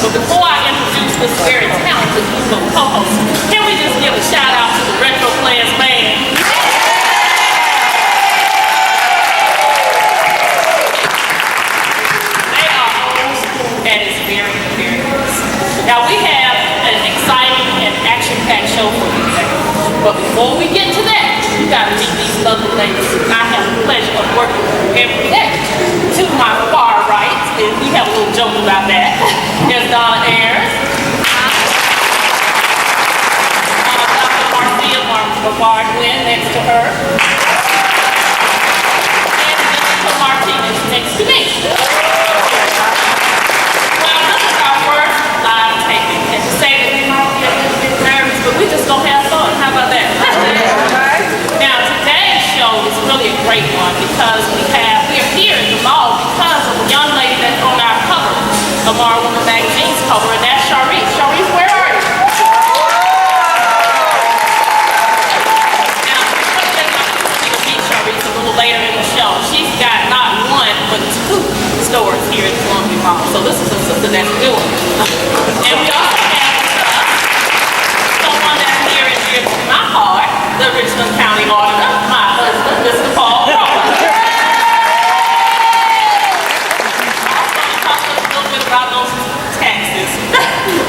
But before I introduce this very talented group of co-hosts, can we just give a shout out to the Retro Players Band? They are old school and it's very, very nice. Now we have an exciting and action-packed show for you today. But before we get to that, you gotta meet these lovely ladies. I have the pleasure of working with them every day. To my far right, and we have a little joke about that, there's Donna Ayers. Dr. Marcia Bavard-Glenn next to her. And Jessica Martinez next to me. Well, this is our first live taping. And to say that we might be a little bit nervous, but we just gonna have fun. How about that? Now, today's show is really a great one because we are here at the mall because of a young lady that's on our cover, IMARA Woman Magazine's cover, and that's Sharice. Sharice, where are you? Now, we're going to meet Sharice a little later in the show. She's got not one, but two stores here at Columbia Mall. So this is a sister that's doing it. And we also have someone that's near and dear to my heart, the Richland County Auditor, my husband, Mr. Paul Rowan. About those taxes,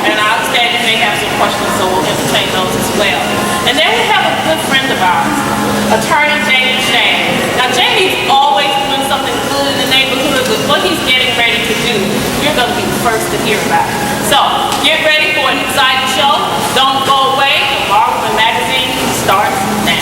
and I understand you may have some questions, so we'll entertain those as well. And then we have a good friend of ours, Attorney Jamie Shane. Now, Jamie's always doing something good in the neighborhood, but what he's getting ready to do, you're going to be the first to hear about it. So, get ready for an exciting show. Don't go away. The IMARA Woman Magazine starts now.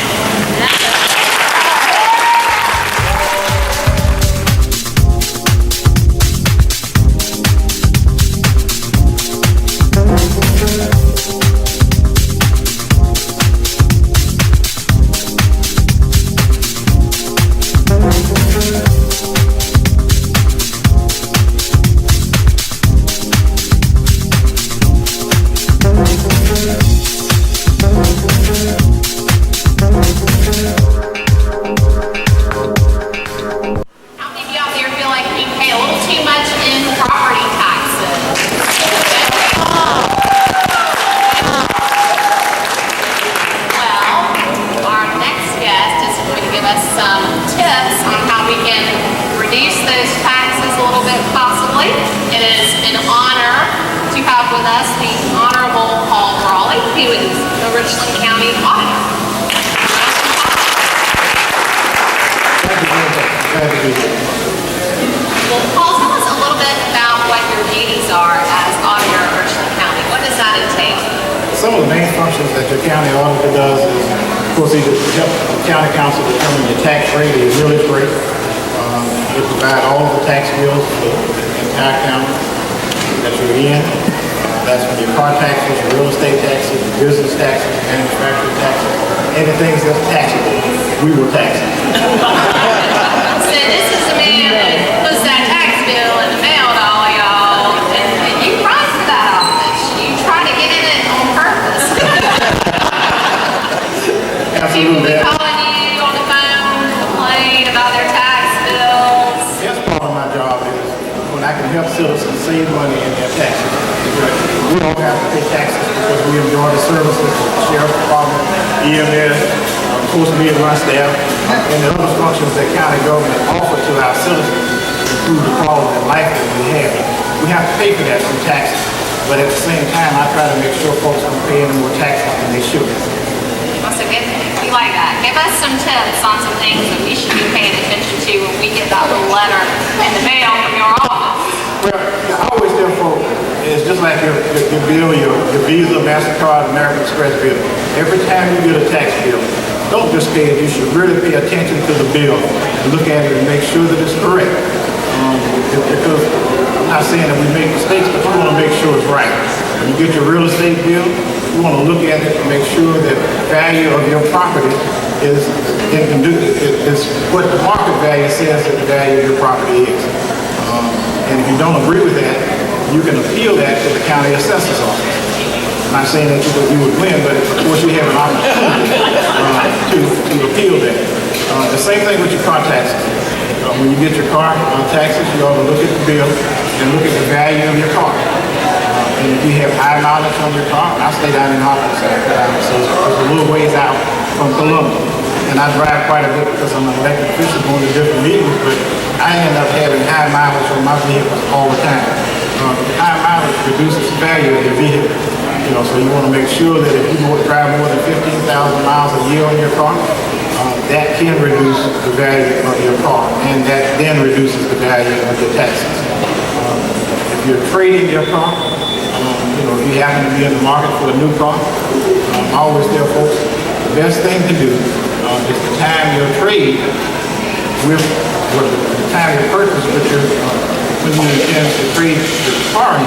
Some of the main functions that your county auditor does is, of course, he help the county council determine your tax rate, your millage rate. They provide all of the tax bills for the entire county that you're in. That's for your car taxes, your real estate taxes, your business taxes, manufacturing taxes, anything that's taxable, we will tax it. So this is the man that puts that tax bill in the mail to all y'all, and you run for that office. You try to get in it on purpose. People be calling you on the phone, complain about their tax bills. That's part of my job is when I can help citizens save money in their taxes. We don't have to pay taxes because we enjoy the services of the Sheriff's Department, EMS, Coast Midwest staff, and the other functions that county government offer to our citizens to improve the quality of life that we have. We have to pay for that through taxes, but at the same time, I try to make sure folks are paying more taxes than they should. So we like that. Give us some tips on some things that we should be paying attention to when we get that little letter in the mail from your office. Well, I always tell folks, it's just like your bill, your Visa, MasterCard, American Express bill. Every time you get a tax bill, don't just pay it. You should really pay attention to the bill and look at it and make sure that it's correct. Because I'm not saying that we make mistakes, but you want to make sure it's right. When you get your real estate bill, you want to look at it and make sure that the value of your property is what the market value says that the value of your property is. And if you don't agree with that, you can appeal that to the county assessor's office. I'm not saying that you would win, but of course you have an opportunity to appeal that. The same thing with your car taxes. When you get your car taxes, you ought to look at the bill and look at the value of your car. And if you have high mileage on your car, I stay down in Hawkins, so it's a little ways out from Columbus. And I drive quite a bit because I'm an elected official going to different meetings, but I end up having high mileage on my vehicles all the time. High mileage reduces the value of your vehicle. So you want to make sure that if you drive more than 15,000 miles a year on your car, that can reduce the value of your car, and that then reduces the value of your taxes. If you're trading your car, if you happen to be in the market for a new car, I always tell folks the best thing to do is to time your trade with the time your purchase with your when you intend to trade your car in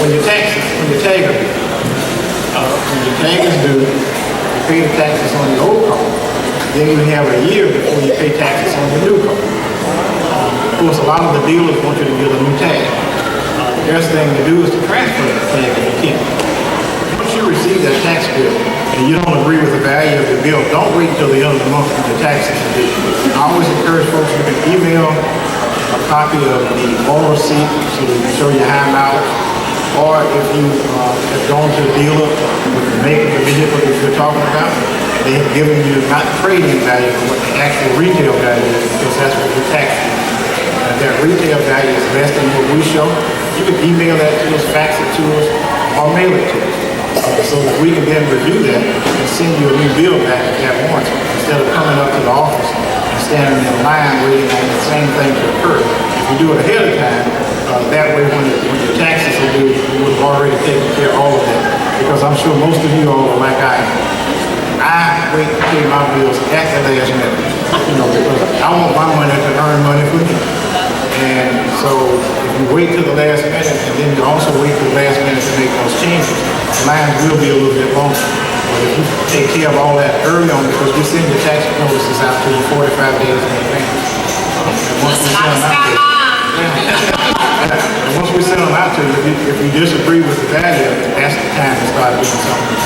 when your tag is due. When your tag is due, you pay the taxes on your old car. Then you have a year before you pay taxes on your new car. Of course, a lot of the dealers want you to get a new tag. The best thing to do is to transfer the tag if you can. Once you receive that tax bill and you don't agree with the value of the bill, don't wait until the end of the month when the taxes are due. I always encourage folks you can email a copy of the oil receipt so they can show you how mileage. Or if you have gone to the dealer with the make of the vehicle that you're talking about, they have given you not trading value but what the actual retail value is, because that's what your tax is. And that retail value is less than what we show. You can email that to us, fax it to us, or mail it to us. So that we can then review that and send you a new bill back at once, instead of coming up to the office and standing in line waiting on the same thing to occur. If you do it ahead of time, that way when your taxes are due, you would have already taken care of all of that. Because I'm sure most of you all are like I am. I wait to pay my bills at the last minute, because I want my money to earn money for me. And so if you wait till the last minute, and then you also wait till the last minute to make those changes, the lines will be a little bit longer. But if you take care of all that early on, because we send your tax notices out to you 45 days in advance. And once we send them out to you, if you disagree with the value of it, that's the time to start doing something.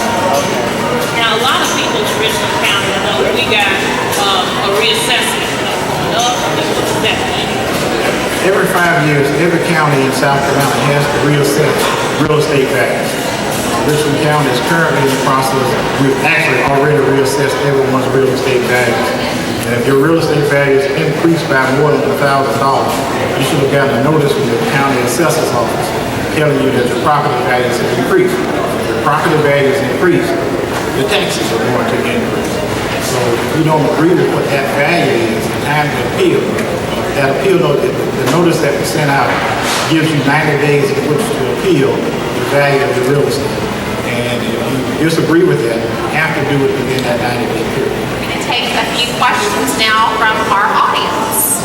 Now, a lot of people in Richmond County, we got a reassessment going up. What does that mean? Every 5 years, every county in South Carolina has to reassess real estate values. Richmond County is currently in the process. We've actually already reassessed everyone's real estate values. And if your real estate values increase by more than $1,000, you should have gotten a notice from the county assessor's office telling you that your property values have increased. If your property values increase, the taxes are going to increase. So if you don't agree with what that value is, it's time to appeal. That appeal, the notice that we sent out gives you 90 days in which to appeal the value of the real estate. And if you disagree with that, you have to do it within that 90-day period. We're going to take a few questions now from our audience.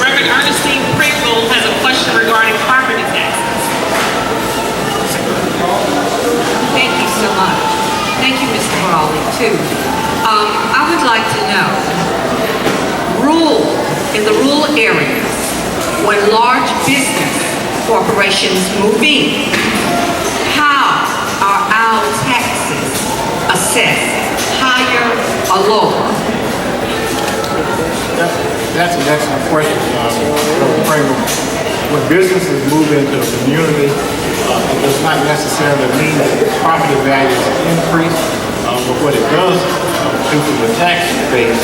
Reverend Ernestine Pringle has a question regarding property taxes. Thank you so much. Thank you, Mr. Brawley, too. I would like to know, in the rural areas, when large business corporations move in, how are our taxes assessed, higher or lower? That's an excellent question, Reverend Pringle. When businesses move into a community, it does not necessarily mean that the property values increase, but what it does due to the tax base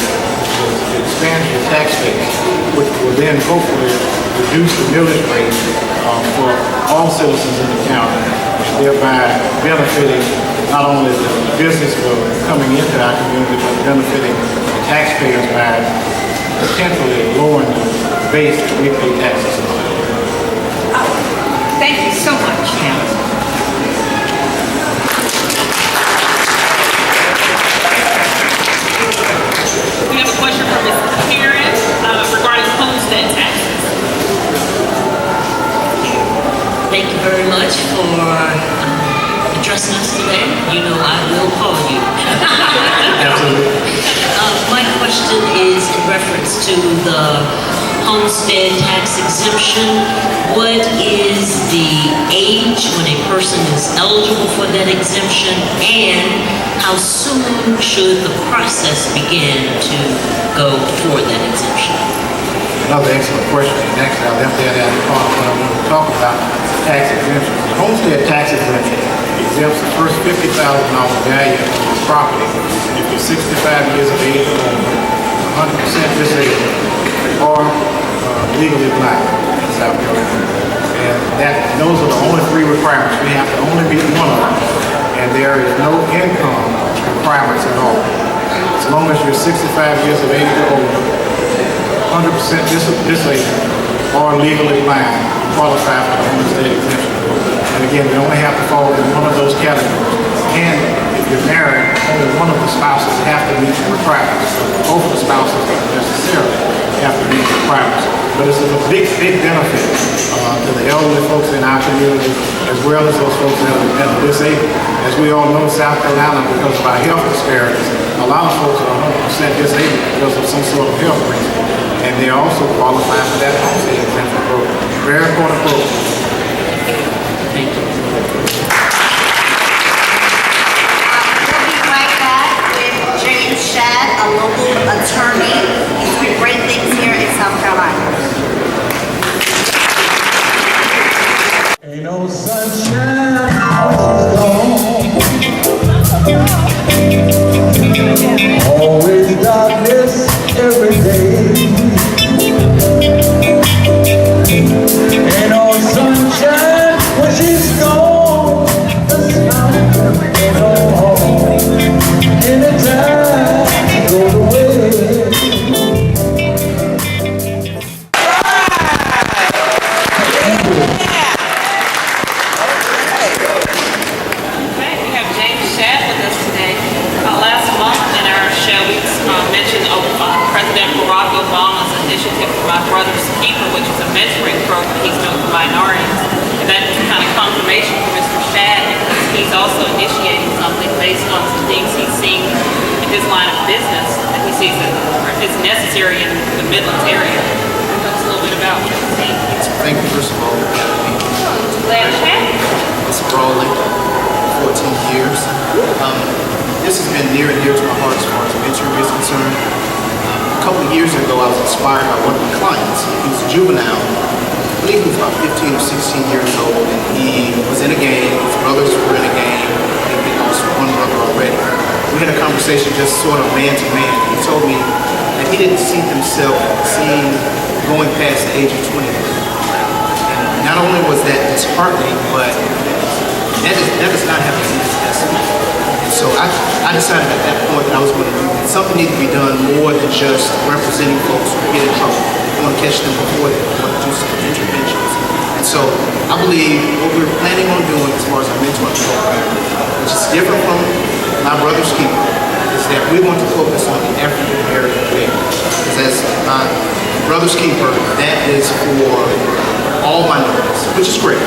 is it expands your tax base, which will then hopefully reduce the millage rate for all citizens in the county, and thereby benefiting not only the business for coming into our community, but benefiting the taxpayers by potentially lowering the base that we pay taxes on. Thank you so much, ma'am. We have a question from Ms. Karen regarding homestead taxes. Thank you very much for addressing us today. You know I will call you. Absolutely. My question is in reference to the homestead tax exemption. What is the age when a person is eligible for that exemption, and how soon should the process begin to go for that exemption? Another excellent question, and actually I'll have to add that part of what I want to talk about. tax exemption. The homestead tax exemption exempts the first $50,000 value of property if you're 65 years of age or older, 100% disabled, or legally blind in South Carolina. And those are the only three requirements. We have to only meet one of them. And there is no income requirements at all. As long as you're 65 years of age or older, 100% disabled, or legally blind, you qualify for the homestead exemption. And again, you only have to fall in one of those categories. And if you're married, only one of the spouses have to meet the requirements. Both of the spouses don't necessarily have to meet the requirements. But it's a big benefit to the elderly folks in our community, as well as those folks that are disabled. As we all know, South Carolina, because of our health disparities, a lot of folks are 100% disabled because of some sort of health reason. And they also qualify for that homestead exemption program. Very important program. Thank you. We'll be right back with James Shad, a local attorney. He's doing great things here in South Carolina. Ain't no sunshine when she's gone. Always darkness every day. Ain't no sunshine when she's gone. The sun ain't no home. Anytime she goes away. Okay, we have James Shad with us today. Last month in our show, we mentioned President Barack Obama's initiative for My Brother's Keeper, which is a mentoring program he's doing for minorities. And that is kind of confirmation for Mr. Shad because he's also initiating something based on some things he's seen in his line of business that he sees is necessary in the Midlands area. Tell us a little bit about what he's seeing. Thank you, first of all, for having me. Glad to have you. It's Brawley, 14 years. This has been near and dear to my heart as far as mentoring is concerned. A couple of years ago, I was inspired by one of my clients. He was a juvenile. I believe he was about 15 or 16 years old, and he was in a gang. His brothers were in a gang. He lost one brother already. We had a conversation just sort of man to man. He told me that he didn't see himself going past the age of 20. And not only was that disheartening, but that does not have to be his destiny. And so I decided at that point that I was going to do something needed to be done more than just representing folks who get in trouble. I want to catch them before they want to do some interventions. And so I believe what we're planning on doing as far as our mentoring program, which is different from My Brother's Keeper, is that we want to focus on the African American male. Because as My Brother's Keeper, that is for all minorities, which is great.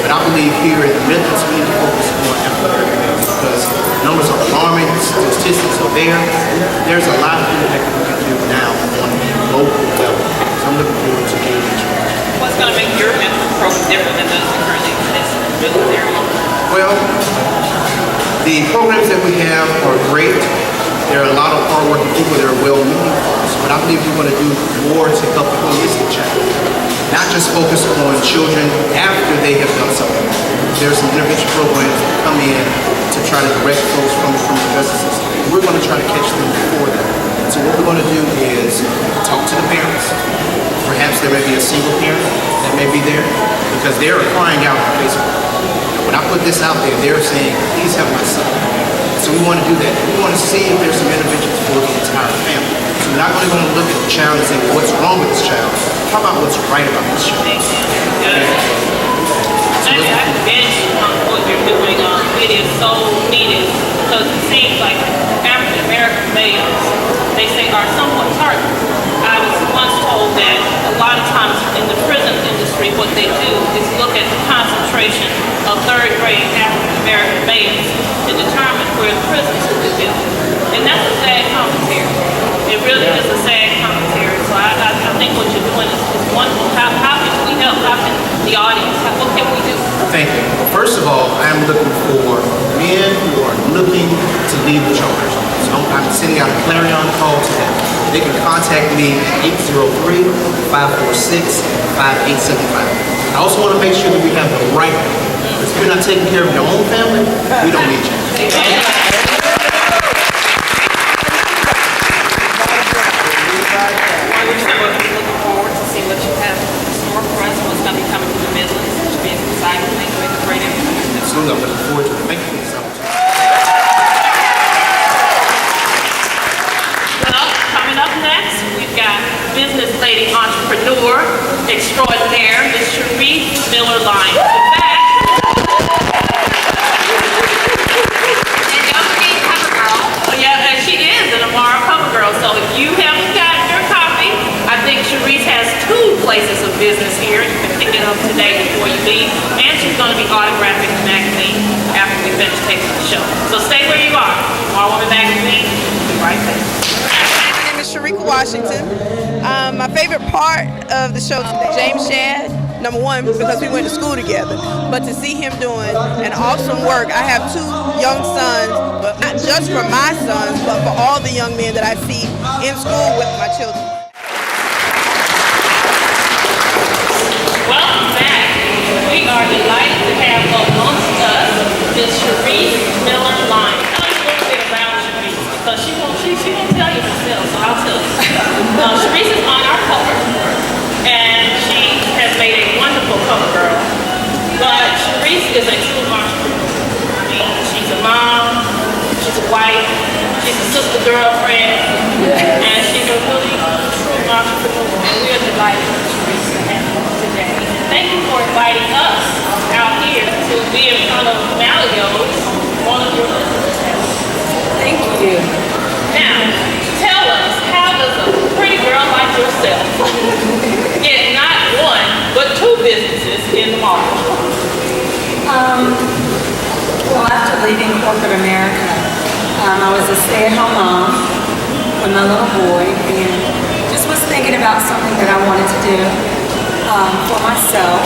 But I believe here in the Midlands, we need to focus on African American males because numbers are alarming, statistics are there. There's a lot of things that we can do now on the local level. So I'm looking forward to doing this. What's going to make your mentoring program different than those that currently exist in the Midlands area? Well, the programs that we have are great. There are a lot of hardworking people that are well-meaning folks, but I believe we want to do more to help the holistic child. Not just focus on children after they have done something. There are some intervention programs that come in to try to direct folks from the criminal justice system. We're going to try to catch them before that. So what we're going to do is talk to the parents. Perhaps there may be a single parent that may be there because they are crying out on Facebook. When I put this out there, they're saying, please help my son. So we want to do that. We want to see if there's some interventions for the entire family. So we're not only going to look at the child and say, well, what's wrong with this child? How about what's right about this child? I mentioned what you're doing. It is so needed because it seems like African American males, they say, are somewhat targeted. I was once told that a lot of times in the prison industry, what they do is look at the concentration of third-grade African American males and determine where the prisons should be built. And that's a sad commentary. It really is a sad commentary. So I think what you're doing is wonderful. How can we help? How can the audience, what can we do? Thank you. First of all, I'm looking for men who are looking to lead the charge. So I'm sending out a clarion call to them. They can contact me at 803-546-5875. I also want to make sure that we have the right one. Because if you're not taking care of your own family, we don't need you. Looking forward to see what you have in store for us, what's going to be coming to the Midlands, which should be an exciting thing, with a great information. Absolutely, I'm looking forward to it. Thank you for this opportunity. Well, coming up next, we've got business lady entrepreneur extraordinaire, Ms. Cherie Miller-Lyons. In fact, And don't forget Cover Girl. oh yeah, and she is an IMARA cover girl, so if you haven't gotten your copy, I think Cherise has 2 places of business here. You can pick it up today before you leave, and she's going to be autographing the magazine after we finish taping the show. So stay where you are. IMARA Woman Magazine, we'll be right back. My name is Sharika Washington. My favorite part of the show today, James Shad, number one, because we went to school together, but to see him doing an awesome work. I have 2 young sons, but not just for my sons, but for all the young men that I see in school with my children. Welcome back. We are delighted to have amongst us Ms. Cherie Miller-Lyons. Tell us a little bit about Cherie, because she won't tell you herself, so I'll tell you. Cherie is on our cover, and she has made a wonderful cover girl. But Cherie is a true entrepreneur. I mean, she's a mom, she's a wife, she's a sister girlfriend, and she's a really true entrepreneur. And we are delighted with Cherie to have her today. Thank you for inviting us out here to be in front of Malio's, one of your listeners. Thank you. Now, tell us, how does a pretty girl like yourself get not 1, but 2 businesses in the market? Well, after leaving corporate America, I was a stay-at-home mom with my little boy, and just was thinking about something that I wanted to do for myself.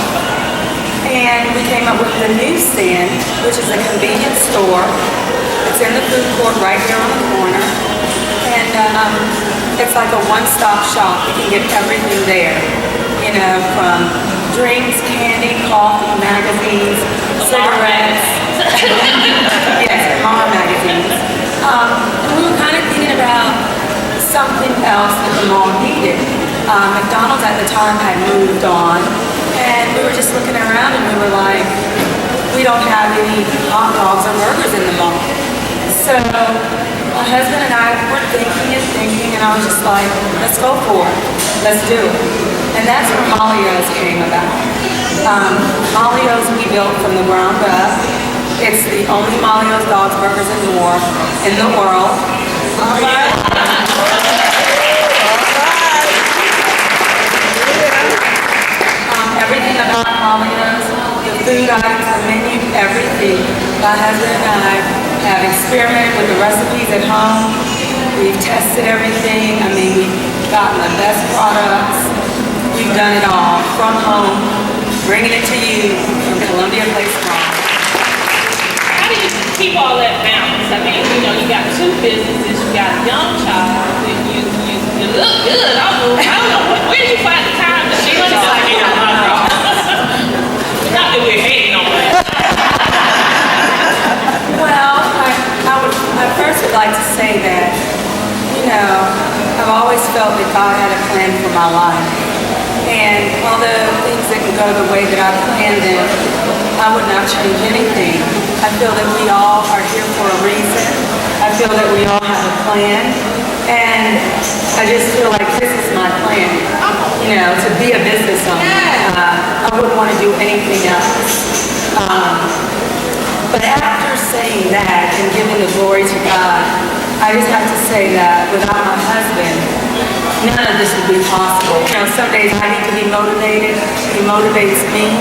And we came up with the Newsstand, which is a convenience store. It's in the food court right here on the corner. And it's like a one-stop shop. You can get everything there. You know, from drinks, candy, coffee, magazines, cigarettes. Yes, IMARA magazines. And we were kind of thinking about something else that the mall needed. McDonald's at the time had moved on, and we were just looking around and we were like, we don't have any hot dogs or burgers in the mall. So my husband and I were thinking, and I was just like, let's go for it. Let's do it. And that's where Malio's came about. Malio's we built from the ground up. It's the only Malio's Dogs, Burgers, and More in the world. Everything about Malio's, the food items, the menu, everything. My husband and I have experimented with the recipes at home. We've tested everything. I mean, we've gotten the best products. We've done it all from home, bringing it to you from Columbia Place Farm. How do you keep all that balance? I mean, you know, you got 2 businesses, you got a young child, and you look good. I don't know, where do you find the time to be like not that we're hating on that. Well, I first would like to say that, you know, I've always felt that God had a plan for my life. And although things didn't go the way that I planned them, I would not change anything. I feel that we all are here for a reason. I feel that we all have a plan. And I just feel like this is my plan, you know, to be a business owner. I wouldn't want to do anything else. But after saying that and giving the glory to God, I just have to say that without my husband, none of this would be possible. You know, some days I need to be motivated. He motivates me.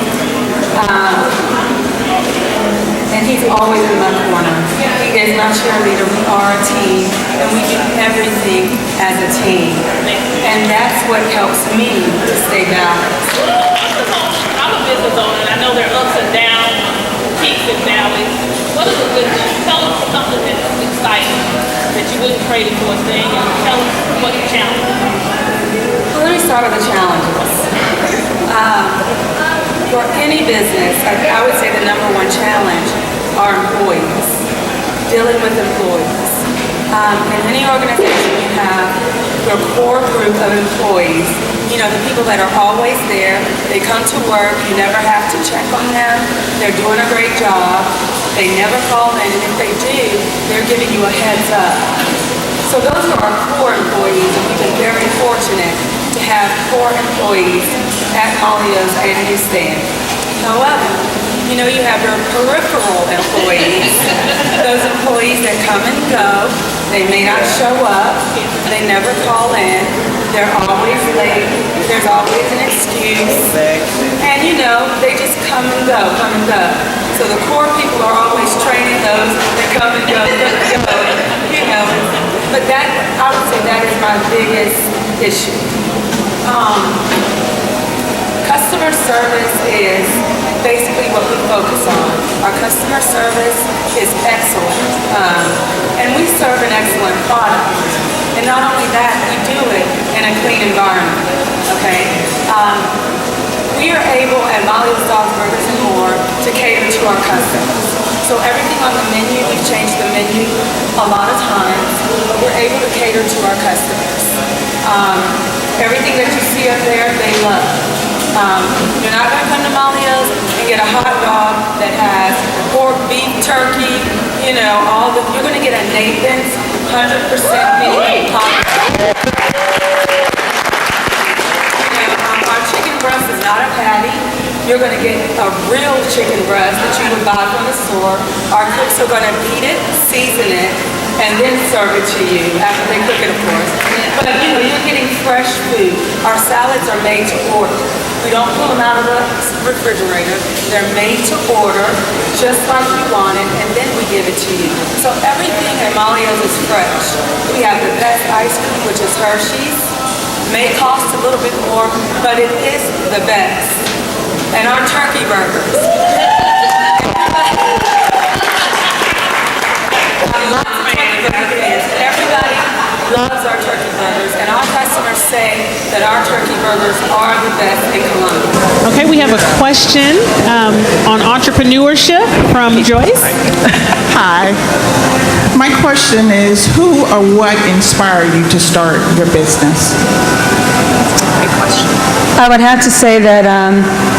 And he's always in my corner. He is my cheerleader. We are a team, and we do everything as a team. And that's what helps me to stay balanced. I'm a business owner, and I know there are ups and downs, peaks and valleys. What is a good thing? Tell us something that's exciting that you wouldn't trade it for a thing, and tell us what the challenge is. Well, let me start with the challenges. for any business, I would say the number one challenge are employees, dealing with employees. In any organization, you have your core group of employees, you know, the people that are always there. They come to work, you never have to check on them. They're doing a great job. They never call in, and if they do, they're giving you a heads up. So those are our core employees, and we've been very fortunate to have core employees at Malio's and Newsstand. However, you know, you have your peripheral employees, those employees that come and go. They may not show up. They never call in. They're always late. There's always an excuse. And, you know, they just come and go, come and go. So the core people are always training those that come and go, you know. But that, I would say that is my biggest issue. Customer service is basically what we focus on. Our customer service is excellent. And we serve an excellent product. And not only that, we do it in a clean environment, okay? We are able at Malio's Dogs, Burgers and More to cater to our customers. So everything on the menu, we've changed the menu a lot of times, but we're able to cater to our customers. Everything that you see up there, they love. You're not gonna come to Malio's and get a hot dog that has pork, beef, turkey, you know, you're gonna get a Nathan's 100% beef hot dog. Our chicken breast is not a patty. You're gonna get a real chicken breast that you would buy from the store. Our cooks are gonna beat it, season it, and then serve it to you after they cook it, of course. But you know, you're getting fresh food. Our salads are made to order. We don't pull them out of the refrigerator. They're made to order, just like you want it, and then we give it to you. So everything at Malio's is fresh. We have the best ice cream, which is Hershey's. May cost a little bit more, but it is the best. And our turkey burgers. Everybody loves our turkey burgers, and our customers say that our turkey burgers are the best in Columbia. Okay, we have a question on entrepreneurship from Joyce. Hi. My question is, who or what inspired you to start your business? Great question. I would have to say that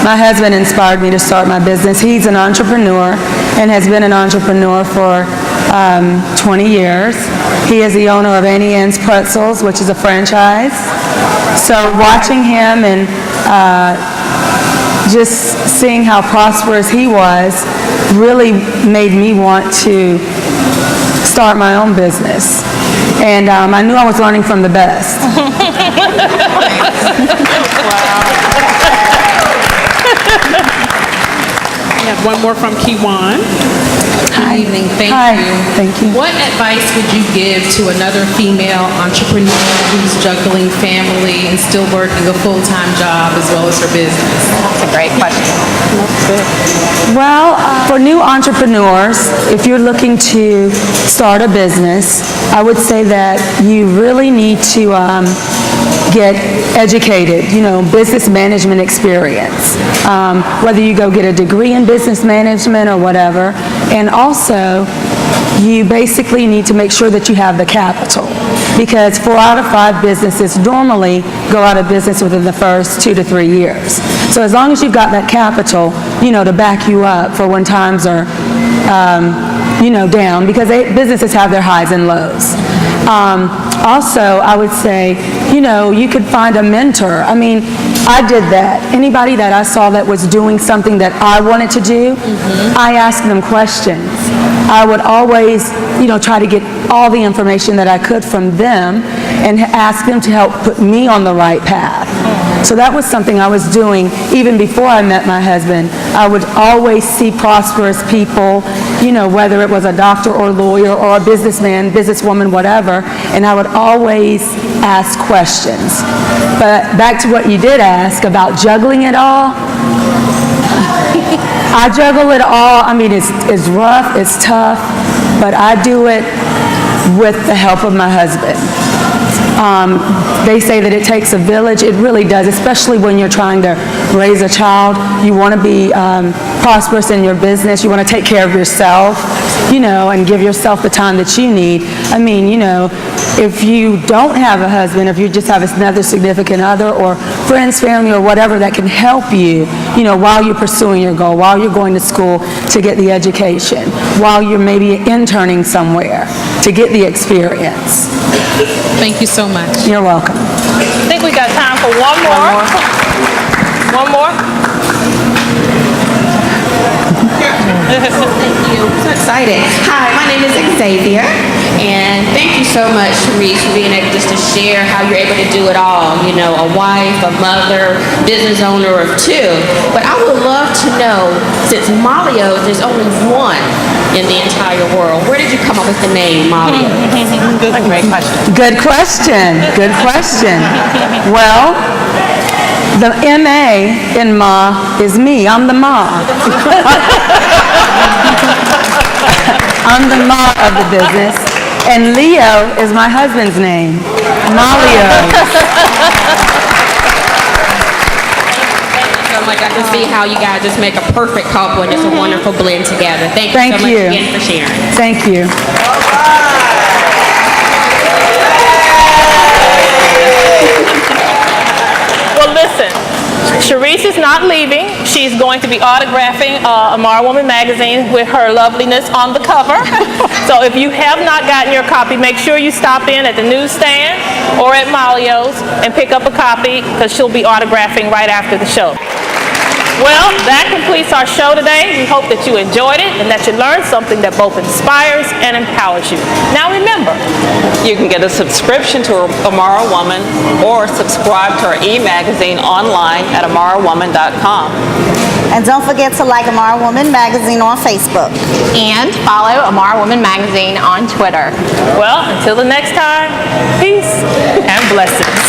my husband inspired me to start my business. He's an entrepreneur and has been an entrepreneur for 20 years. He is the owner of Annie Ann's Pretzels, which is a franchise. So watching him and just seeing how prosperous he was really made me want to start my own business. And I knew I was learning from the best. We have one more from Kiwan. Good evening. Thank you. Thank you. What advice would you give to another female entrepreneur who's juggling family and still working a full-time job as well as her business? That's a great question. Well, for new entrepreneurs, if you're looking to start a business, I would say that you really need to get educated, you know, business management experience, whether you go get a degree in business management or whatever. And also, you basically need to make sure that you have the capital, because 4 out of 5 businesses normally go out of business within the first 2 to 3 years. So as long as you've got that capital, you know, to back you up for when times are, you know, down, because businesses have their highs and lows. Also, I would say, you know, you could find a mentor. I mean, I did that. Anybody that I saw that was doing something that I wanted to do, I asked them questions. I would always, you know, try to get all the information that I could from them and ask them to help put me on the right path. So that was something I was doing even before I met my husband. I would always see prosperous people, you know, whether it was a doctor or lawyer or a businessman, businesswoman, whatever, and I would always ask questions. But back to what you did ask about juggling it all, I juggle it all. I mean, it's rough, it's tough, but I do it with the help of my husband. They say that it takes a village. It really does, especially when you're trying to raise a child. You want to be prosperous in your business. You want to take care of yourself, and give yourself the time that you need. I mean, if you don't have a husband, if you just have another significant other or friends, family, or whatever that can help you, while you're pursuing your goal, while you're going to school to get the education, while you're maybe interning somewhere to get the experience. Thank you so much. You're welcome. I think we got time for one more. One more? Thank you. So excited. Hi, my name is Xavier, and thank you so much, Sharice, for being able just to share how you're able to do it all. A wife, a mother, business owner of two. But I would love to know, since Malio's, there's only one in the entire world. Where did you come up with the name Malio? Good, great question. Good question. Good question. Well, the M-A in Ma is me. I'm the Ma. I'm the Ma of the business. And Leo is my husband's name. Malio. So much. I can see how you guys just make a perfect couple and it's a wonderful blend together. Thank you so much again for sharing. Thank you. Well, listen, Sharice is not leaving. She's going to be autographing IMARA Woman magazine with her loveliness on the cover. So if you have not gotten your copy, make sure you stop in at the newsstand or at Malio's and pick up a copy because she'll be autographing right after the show. Well, that completes our show today. We hope that you enjoyed it and that you learned something that both inspires and empowers you. Now remember, you can get a subscription to IMARA Woman or subscribe to our e-magazine online at IMARAwoman.com. And don't forget to like IMARA Woman magazine on Facebook. And follow IMARA Woman magazine on Twitter. well, until the next time, peace and blessings.